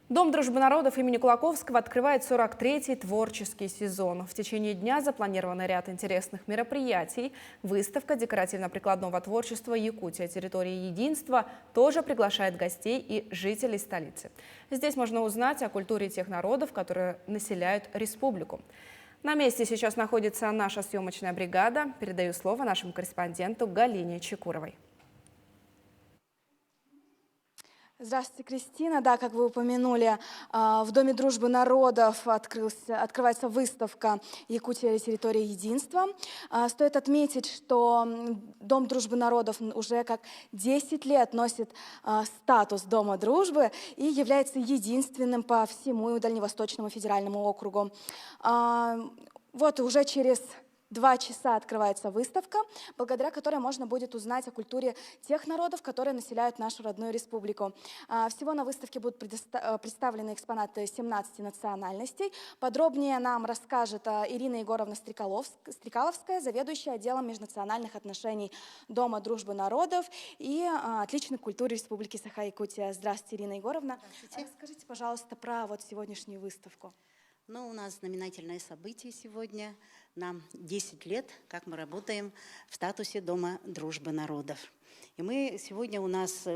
Дом дружбы народов имени Кулаковского открывает 43-й творческий сезон. В течение дня запланирован ряд интересных мероприятий. Выставка декоративно-прикладного творчества «Якутия. Территория единства» тоже приглашает гостей и жителей столицы. Здесь можно узнать о культуре тех народов, которые населяют республику. На месте сейчас находится наша съемочная бригада. Передаю слово нашему корреспонденту Галине Чекуровой. Здравствуйте, Кристина. Да, как вы упомянули, в Доме дружбы народов открывается выставка «Якутия. Территория единства». Стоит отметить, что Дом дружбы народов уже как 10 лет носит статус Дома дружбы и является единственным по всему Дальневосточному федеральному округу. Вот уже через 2 часа открывается выставка, благодаря которой можно будет узнать о культуре тех народов, которые населяют нашу родную республику. Всего на выставке будут представлены экспонаты 17 национальностей. Подробнее нам расскажет Ирина Егоровна Стрекаловская, заведующая отделом межнациональных отношений Дома дружбы народов и отличной культуры Республики Саха-Якутия. Здравствуйте, Ирина Егоровна. Здравствуйте. Расскажите, пожалуйста, про сегодняшнюю выставку. У нас знаменательное событие сегодня. Нам 10 лет, как мы работаем в статусе Дома дружбы народов. И сегодня у нас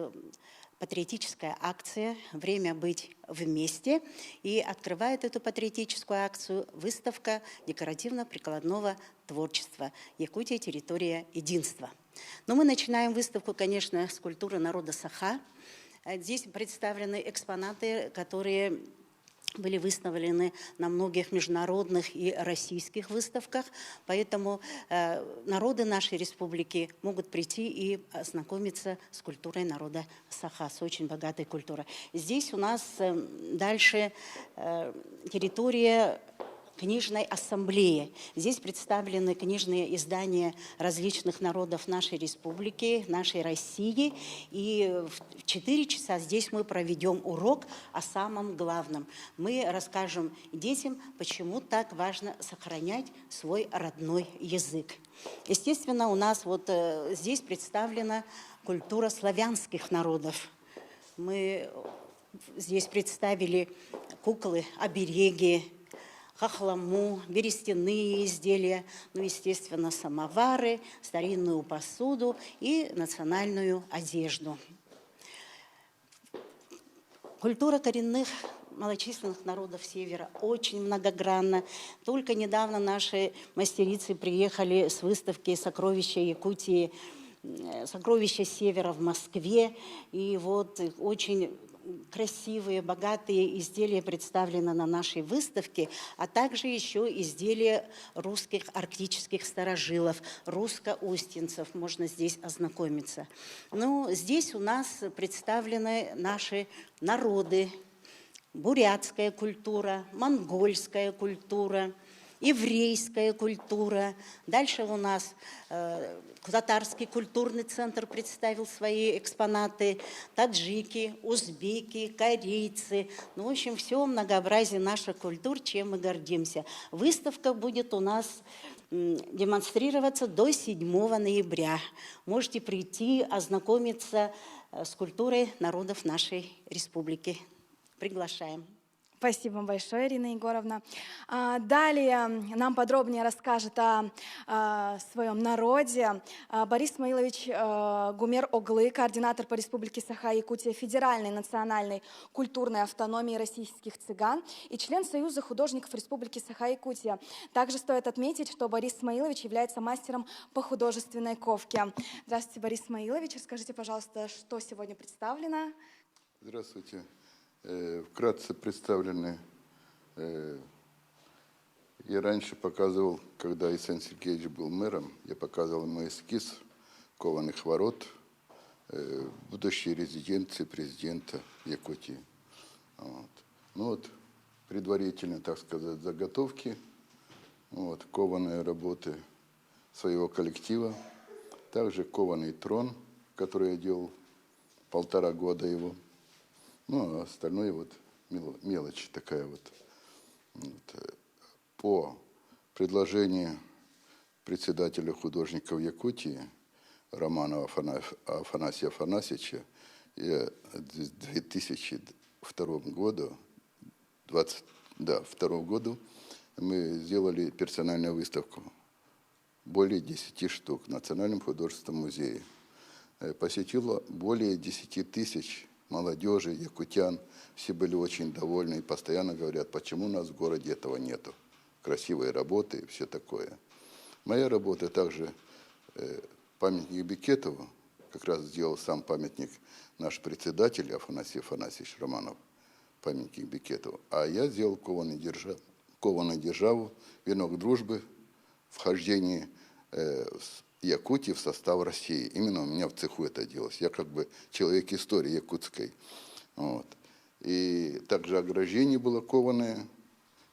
патриотическая акция «Время быть вместе». И открывает эту патриотическую акцию выставка декоративно-прикладного творчества «Якутия. Территория единства». Но мы начинаем выставку, конечно, с культуры народа Саха. Здесь представлены экспонаты, которые были выставлены на многих международных и российских выставках, поэтому народы нашей республики могут прийти и ознакомиться с культурой народа Саха, с очень богатой культурой. Здесь у нас дальше территория книжной ассамблеи. Здесь представлены книжные издания различных народов нашей республики, нашей России. И в 4 часа здесь мы проведем урок о самом главном. Мы расскажем детям, почему так важно сохранять свой родной язык. Естественно, у нас здесь представлена культура славянских народов. Мы здесь представили куклы, обереги, хохлому, берестяные изделия, естественно, самовары, старинную посуду и национальную одежду. Культура коренных малочисленных народов Севера очень многогранна. Только недавно наши мастерицы приехали с выставки «Сокровища Якутии», «Сокровища Севера» в Москве. И очень красивые, богатые изделия представлены на нашей выставке, а также еще изделия русских арктических старожилов, русско-устинцев. Можно здесь ознакомиться. Здесь у нас представлены наши народы: бурятская культура, монгольская культура, еврейская культура. Дальше у нас Татарский культурный центр представил свои экспонаты, таджики, узбеки, корейцы. В общем, все многообразие наших культур, чем мы гордимся. Выставка будет у нас демонстрироваться до 7 ноября. Можете прийти, ознакомиться с культурой народов нашей республики. Приглашаем. Спасибо вам большое, Ирина Егоровна. Далее нам подробнее расскажет о своем народе Борис Смаилович Гумер-Оглы, координатор по Республике Саха-Якутия Федеральной национальной культурной автономии российских цыган и член Союза художников Республики Саха-Якутия. Также стоит отметить, что Борис Смаилович является мастером по художественной ковке. Здравствуйте, Борис Смаилович. Расскажите, пожалуйста, что сегодня представлено? Здравствуйте. Вкратце представлены. Я раньше показывал, когда Исен Сергеевич был мэром, я показывал ему эскиз кованых ворот будущей резиденции президента Якутии. Предварительно, так сказать, заготовки, кованые работы своего коллектива, также кованый трон, который я делал 1,5 года его. А остальное мелочь такая . По предложению председателя художников Якутии Романова Афанасия Афанасьевича, я с 2000 году, 22 году, мы сделали персональную выставку. Более 10 штук в Национальном художественном музее. Посетило более 10 тысяч молодежи, якутян. Все были очень довольны и постоянно говорят, почему у нас в городе этого нету. Красивые работы и все такое. Моя работа также памятник Бекетову, как раз сделал сам памятник наш председатель Афанасий Афанасьевич Романов, памятник Бекетову. А я сделал кованую державу, венок дружбы, вхождение Якутии в состав России. Именно у меня в цеху это делалось. Я как бы человек истории якутской. Вот. И также ограждение было кованое,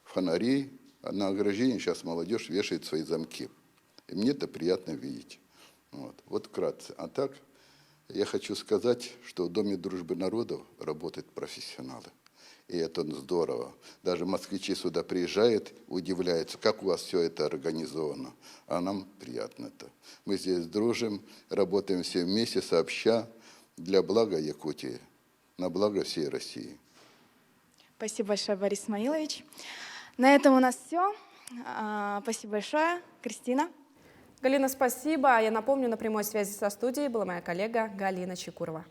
фонари. А на ограждении сейчас молодежь вешает свои замки. И мне это приятно видеть. Вот вкратце. А так, я хочу сказать, что в Доме дружбы народов работают профессионалы. И это здорово. Даже москвичи сюда приезжают, удивляются, как у вас все это организовано. А нам приятно это. Мы здесь дружим, работаем все вместе, сообща, для блага Якутии, на благо всей России. Спасибо большое, Борис Исмаилович. На этом у нас все. Спасибо большое. Кристина. Галина, спасибо. Я напомню, на прямой связи со студией была моя коллега Галина Чекурова.